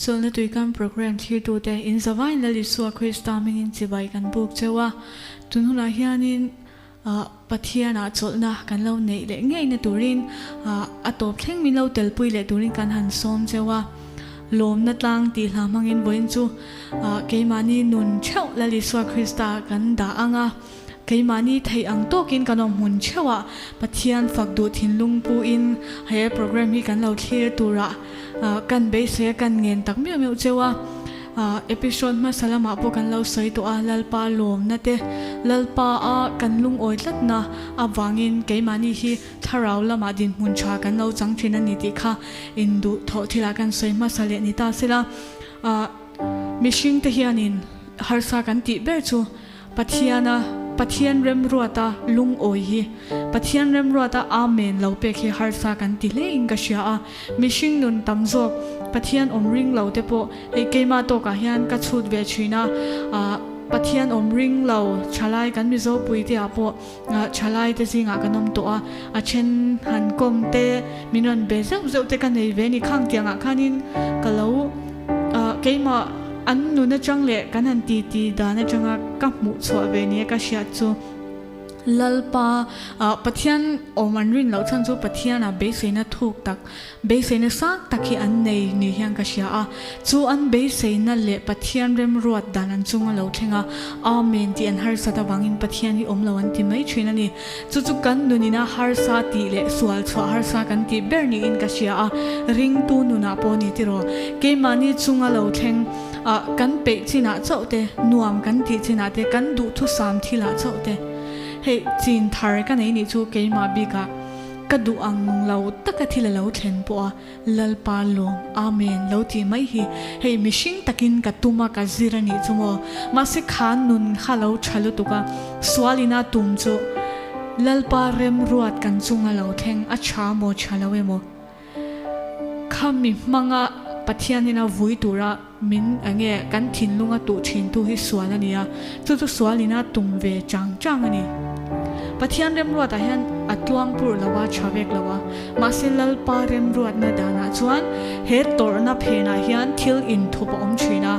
So na tuikan program thir tu te in zawai na lisua Krista mingin chibai kan buk chewa tunhuna hianin pathiana cholna kan lo nei le ngei na turin atop thleng min lo telpui le turin kan han som chewa lom na tlang ti hlamangin voin chu keimani nun cheu la lisua Krista kan da anga keimani thei ang tokin kanom hun chewa pathian fakdu thinlung pu in he program hi kan lo thlir tura kan be se kan ngen tak meu meu chewa episode ma salama po kan lo sai to lalpa lom na te lalpa kan lung oi tlat na awangin keimani hi tharau lama din mun cha kan lo chang thina ni ti kha indu tho thila kan sai ma sale ni ta sela mishing te hianin harsa kan ti ber chu pathian rem ruata lung oi hi pathian rem ruata amen lo pe khi harsa kan ti le ing ka sha mishing nun tamzok pathian omring lo te po ei keima to ka hian ka chut ve china pathian omring lo chalai kan mi zo pui te apo chalai te singa kanom to a chen han kom te minon be zeu te kan nei ve ni khang tianga khanin kalo keima an nu na chang le kan han ti da na changa ka mu chwa ve ni ka sha chu lalpa pathian oman rin lo chan chu pathian be seina thuk tak be seina sak takhi an nei ni hyang ka sha chu an be seina le pathian rem ruat dan an chunga lo thenga amen ti an har sa ta wangin pathian hi om lo an ti mai thina ni chu kan nunina har sa ti le sual chwa har sa kan ti ber ni in ka sha ring tu nu na po ni ti ro ke mani chunga lo theng kan pe china chaute nuam kan ti china te kan du thu sam thila chaute he chin thar ka nei ni chu keima bi ka du ang lo taka thila lo thlen po lalpa lom amen lo ti mai hi he mishing takin ka tuma ka zirani chumo ma se khan nun khalo thalu tuka swalina tum chu lalpa rem ruat kan chunga lo theng a cha mo chalawe mo khami manga pathianina vui tura min ange kan thinlunga tu thin tu hi swalania chu swalina tum ve chang ani pathian rem ruat hian atluang pur lawa chavek lawa masilal pa rem ruat na dana chuan he torna phena hian thil in thup om thina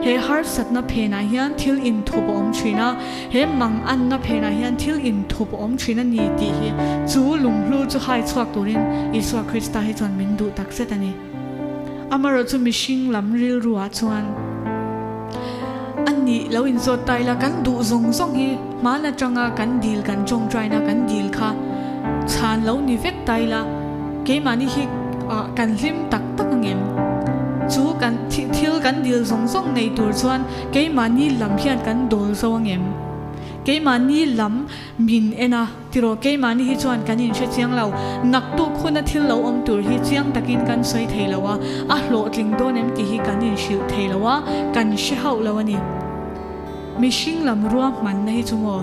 he har sat na phena hian thil in thup om thina he mang an na phena hian thil in thup om thina ni ti hi chu lunglu chu hai chuak turin iswa Krista hi chuan min du tak setani amaro chu mishing lam ril ruwa chuan anni lo in zo tai la kan du zong hi mana changa kan dil kan chong try na kan dil kha chan lo ni vek tai la ke mani hi kan lim tak ngem chu kan thil kan dil zong nei tur chuan ke mani lam hian kan dol zo ngem ke mani lam min ena tiro ke mani hi chuan kan in che chiang lo nak tu khuna thil lo om tur hi chiang takin kan soi theilawa a hlo tling don em ti hi kan in shil theilawa kan she hau lawani mishing lam ruwa man nei chumo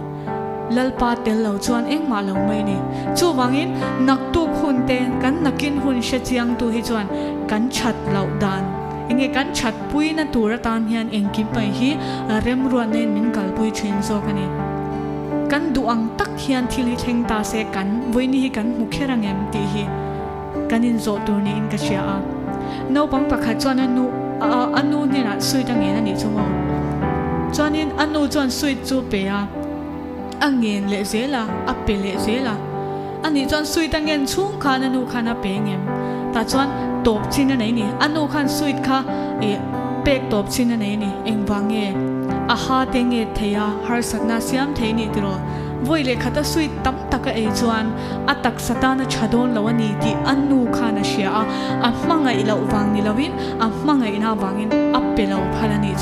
lalpa tel lo chuan engma lo mai ni chu wangin nak tu khun ten kan nakin hun she chiang tu hi chuan kan chat lo dan inge kan chat pui na tura tan hian engki pai hi rem ruwa nen min kal pui thin zo kani kan duang tak hian thili theng ta se kan voini hi kan mukherang em ti hi kanin zo tur ni in ka sia no pang pakha chuan anu ni na sui ta nge na ni chumo chuanin anu chuan sui chu pe angen le zela ape le zela ani chuan sui ta ngen chung khan anu khana pe ngem ta chuan top chin na ni anu khan sui kha pek top chin na ni engwange aha tenge theya har sakna siam theini tiro voile khata sui tam taka e chuan atak satana chadon lawani ti annu khana shia a hmanga ilo wang ni lawin a hmanga ina wangin appelo phalani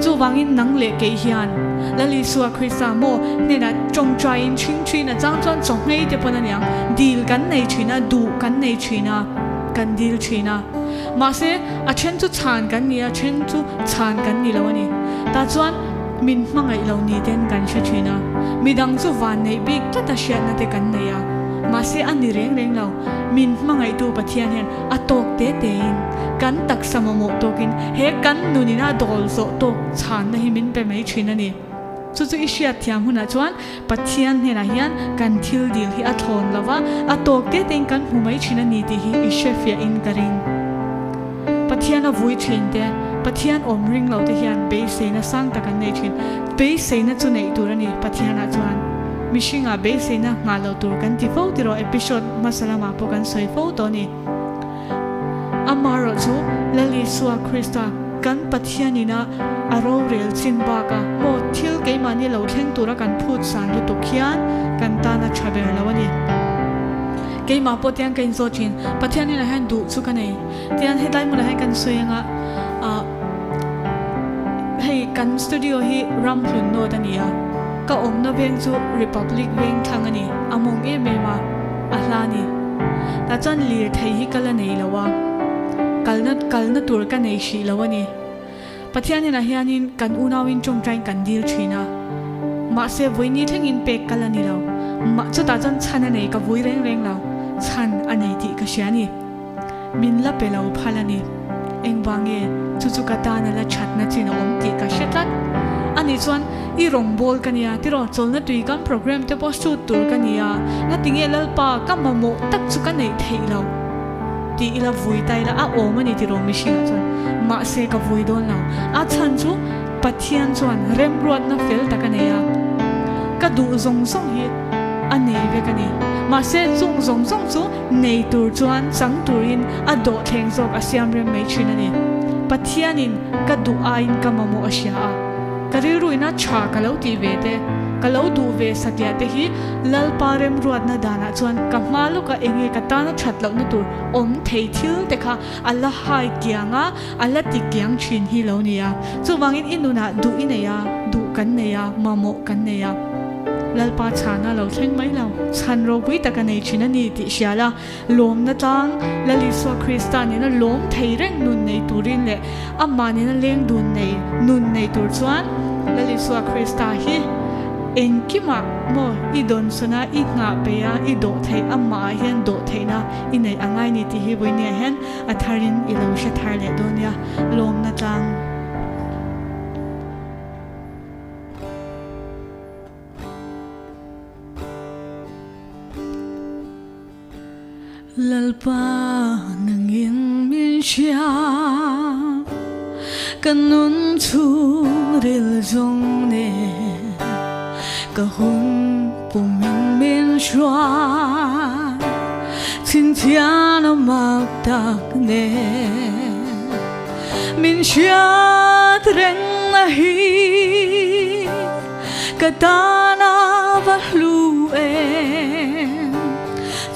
chu wangin nang le ke hian lali suwa Krista mo nena chong train ching na chang chon chong ngei te ponaniang dil kan nei china du kan nei china kan dil china ma se a chen chu chan kan ni a chen chu chan kan ni lawani ta chuan min mangai lo ni ten kan she china midang chu van nei big tata sha na te kan nei ma se ani reng lo min mangai tu pathian hian atok te in kan tak samamo tokin he kan nunina dol zo to chan na hi min pe mai china ni chu isya thiam huna chuan pathian hena hian kan thil dil hi a thon lawa atok te ten kan humai china ni ti hi ishefia in karing pathian a vui thin te pathian om ring lo te hian be se na sang ta kan nei thin be se na chu nei tur ani pathian a chuan mishinga be se na nga lo tur kan ti fo ti ro episode masalama po kan soi fo to ni amaro chu lali suwa Krista kan pathianina aro rel chin ba ka mo thil ke mani lo thleng tura kan phut san lu tu khian kan ta na chaber lawani ke ma po tiang kan zo chin pathianina han du chu kan nei tian headline mu la han kan soyanga hei kan studio hi ram hlun no dania ka om na veng chu republic veng thangani among e me ma ahlani ta chan lir thei hi kala nei lawa kalna tur ka nei shi lawani pathianina hianin kan unawin chongtrain kan dil thina ma se voini thengin pek kalani lo ma chu ta chan chana nei ka voi reng reng lo chan anei ti ka shiani min la pe lo phalani engwange chu ka ta na la chatna china om ti ka shetat ani chuan I rong bol kania tiro cholna tui kan program te post shoot tur kania na tinge lalpa kamamo tak chu ka nei theilo ti ila vui tai la a om ani tiro mishina chuan ma se ka vui don lo a chan chu pathian chuan rem ruat na fel takaneya ka du zong zong hi anei ve kani ma se chung zong zong chu nei tur chuan chang turin a do thleng zok a siam rem mai thinani pathianin ka du a in kamamo asia a kariruina cha kalau ti ve te kalau du ve satya te hi lalpa rem ruat na dana chuan ka hmalu ka enge ka ta na thatlo na tur om thei thil te kha alla hai kianga alla ti kiang thin hi lo nia chu wangin inuna du ineya du kan neya mamo kan neya lalpa chana lo thleng mai lo chan ro bui ta kan nei china ni ti siala lom na tang lali so Krista ni na lom thei reng nun nei turin le amma ni na leng dun nei nun nei tur chuan lali so Krista hi enkima mo idon suna inga peya ido thei amma hian do theina inei angai ni ti hi boinia hen atharin ilo sha thar le donia lom na tang lalpa nangin min sha kanun chu ril zong ne ka hun pu min shwa chin tian mak tak ne min sha treng na hi katana va lu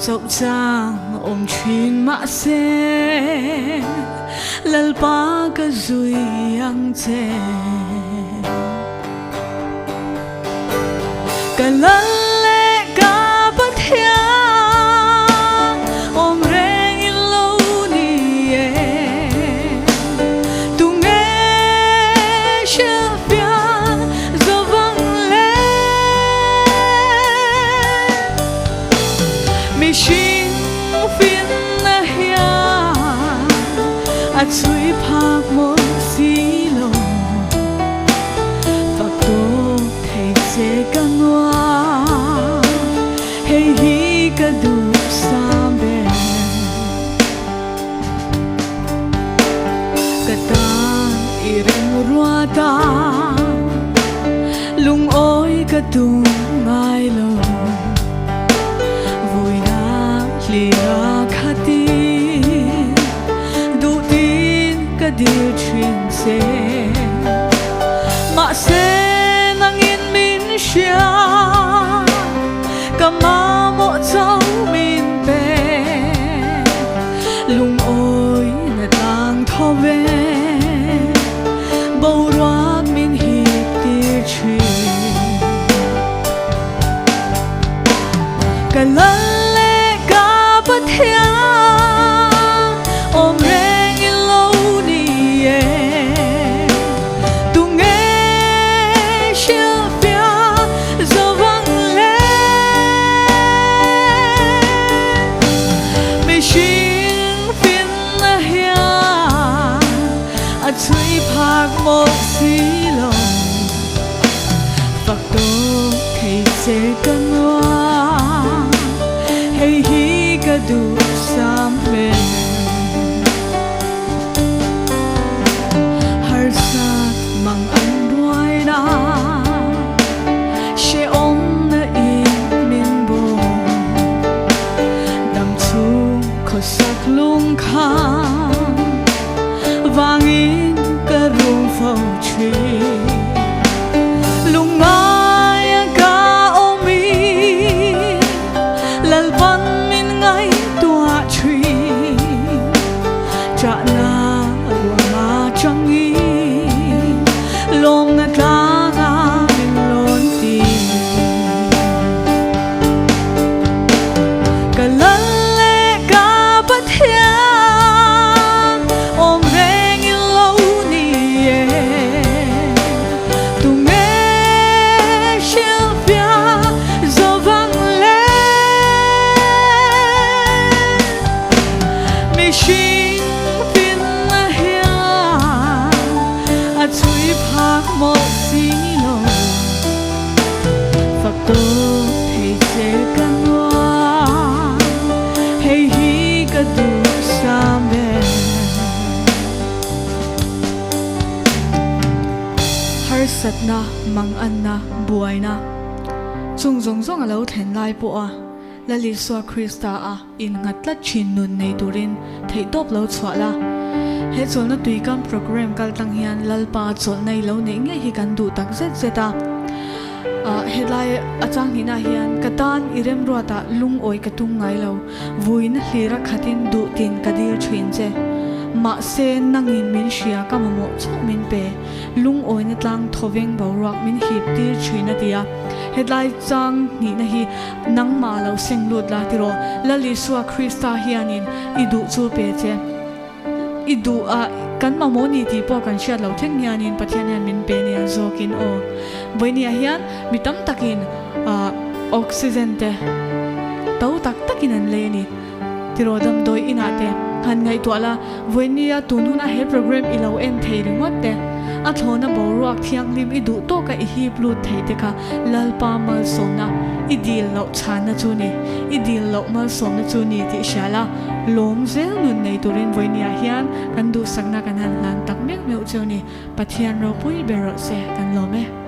dẫu rằng ôm chuyện mã xe lalpa ka zui ang che ka lalle ka pathia om reng in lo ni e tu nghe she pia zo vang le mi shin phiền na hia a chui phak mo si lo phak to thei se kan wa hey hi ka du sam be ka ta I reng rua ta lung oi ka tu ngai lo lia khati du tin ka dir thin se ma se nang in min sha ka ma mo chau min pe lung oi na tang tho ve bo ruak min hi tir thin ka pathia om reng in lo ni e tu nghe she pia zo vang le mi shin phiền na hia a chui phak mo si lo phak to thei se kan wa hey hi ka du sam me lung khang vang in cả ruộng phâu trì lung mai cả ôm mi lal văn min ngay tua trì cha na ruộng ma chẳng nghi lom na ta nga min lon ti cả lal le cả bất hiền ôm reng in lâu ni tu nghe siêu pia giờ vang lên mi xin pin na hiền chui phác một xí lô phật tô thầy sẽ căn hoa hay hi cả đủ xa mẹ har sat na mang an na buai na chung zong zong alo then lai po a lali swa Krista a in ngat la chin nun nei turin thei top lo chwa la he chol na tui kam program kal tang hian lalpa chol nei lo nei nge hi kan du tak zet zeta headline achang hina hian katan irem ruata lung oi katung ngai lo vuin hlira khatin du tin kadir thin che ma se nangin min shia kamamo chok min pe lung oi na tlang thoveng borak min hip tir thina tia headline chang ni na hi nang ma lo seng lut la tiro lali suwa Krista hianin idu chu pe che idu a kan ma mo ni ti po kan sha lo theng hianin pathian hian min pe ni zokin o boinia hian mitam takin oxygen te to tak takin an le ni tirodam doi ina te han ngai to la boinia tununa he program ilo en thei ringot te a thona boruak thiang lim idu to ka hi blu thei te kha lalpa mal somna idil lo chana chu ni idil lo mal somna chu ni ti shala lom zel nun nei turin voinia hian kan du sakna kan han lan tak mek meu chu ni pathian ro pui bero se kan lo me